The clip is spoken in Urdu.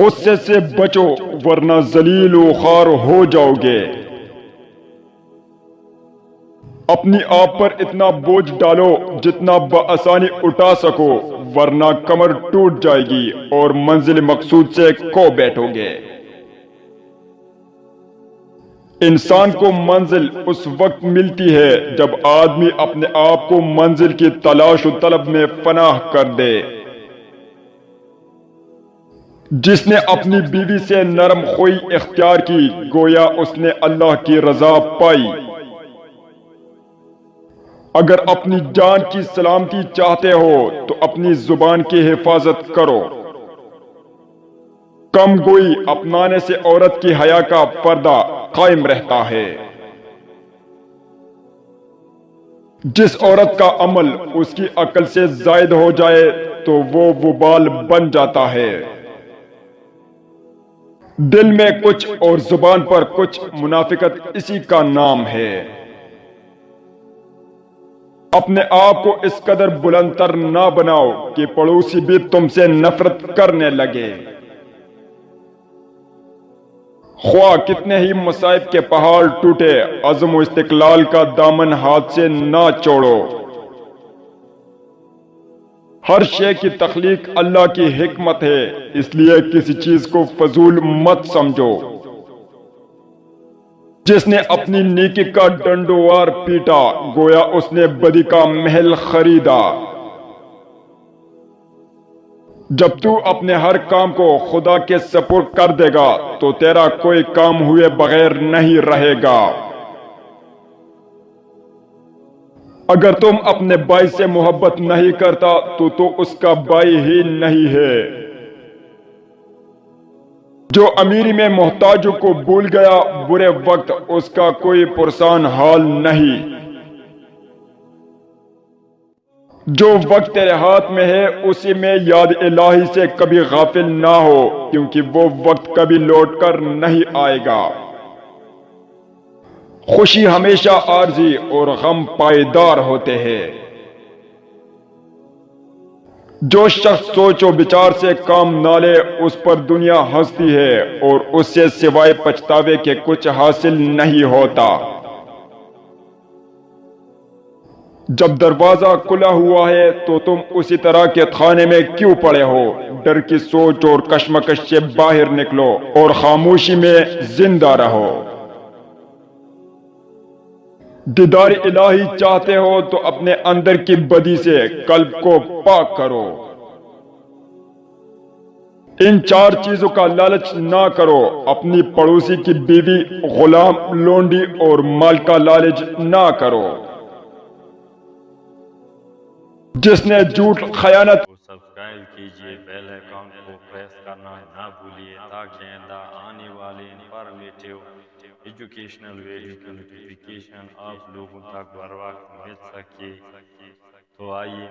غصے سے بچو ورنہ ذلیل و خوار ہو جاؤ گے۔ اپنی آپ پر اتنا بوجھ ڈالو جتنا بآسانی اٹھا سکو، ورنہ کمر ٹوٹ جائے گی اور منزل مقصود سے کھو بیٹھو گے۔ انسان کو منزل اس وقت ملتی ہے جب آدمی اپنے آپ کو منزل کی تلاش و طلب میں فنا کر دے۔ جس نے اپنی بیوی سے نرم خوئی اختیار کی، گویا اس نے اللہ کی رضا پائی۔ اگر اپنی جان کی سلامتی چاہتے ہو تو اپنی زبان کی حفاظت کرو۔ کم گوئی اپنانے سے عورت کی حیا کا پردہ قائم رہتا ہے۔ جس عورت کا عمل اس کی عقل سے زائد ہو جائے تو وہ وبال بن جاتا ہے۔ دل میں کچھ اور زبان پر کچھ، منافقت اسی کا نام ہے۔ اپنے آپ کو اس قدر بلند تر نہ بناؤ کہ پڑوسی بھی تم سے نفرت کرنے لگے۔ خواہ کتنے ہی مصائب کے پہاڑ ٹوٹے، عزم و استقلال کا دامن ہاتھ سے نہ چھوڑو۔ ہر شے کی تخلیق اللہ کی حکمت ہے، اس لیے کسی چیز کو فضول مت سمجھو۔ جس نے اپنی نیکی کا ڈنڈوار پیٹا، گویا اس نے بدی کا محل خریدا۔ جب تو اپنے ہر کام کو خدا کے سپرد کر دے گا تو تیرا کوئی کام ہوئے بغیر نہیں رہے گا۔ اگر تم اپنے بھائی سے محبت نہیں کرتا تو اس کا بھائی ہی نہیں ہے۔ جو امیری میں محتاجوں کو بھول گیا، برے وقت اس کا کوئی پرسان حال نہیں۔ جو وقت تیرے ہاتھ میں ہے اسی میں یاد الہی سے کبھی غافل نہ ہو، کیونکہ وہ وقت کبھی لوٹ کر نہیں آئے گا۔ خوشی ہمیشہ عارضی اور غم پائیدار ہوتے ہیں۔ جو شخص سوچ و بچار سے کام نہ لے اس پر دنیا ہنستی ہے اور اس سے سوائے پچھتاوے کے کچھ حاصل نہیں ہوتا۔ جب دروازہ کھلا ہوا ہے تو تم اسی طرح کے خانے میں کیوں پڑے ہو؟ ڈر کی سوچ اور کشمکش سے باہر نکلو اور خاموشی میں زندہ رہو۔ دیدار الہی چاہتے ہو تو اپنے اندر کی بدی سے قلب کو پاک کرو۔ ان چار چیزوں کا لالچ نہ کرو، اپنی پڑوسی کی بیوی، غلام، لونڈی اور مال کا لالچ نہ کرو۔ جس نے جھوٹ، خیانت سبسکرائب کیجئے، بیل آئیکن کو پریس کرنا نہ بھولیے تاکہ آئندہ آنے والے انفارمیٹیو ایجوکیشنل ویڈیو کی نوٹیفیکیشن آپ لوگوں تک بر وقت مل سکے۔ تو آئیے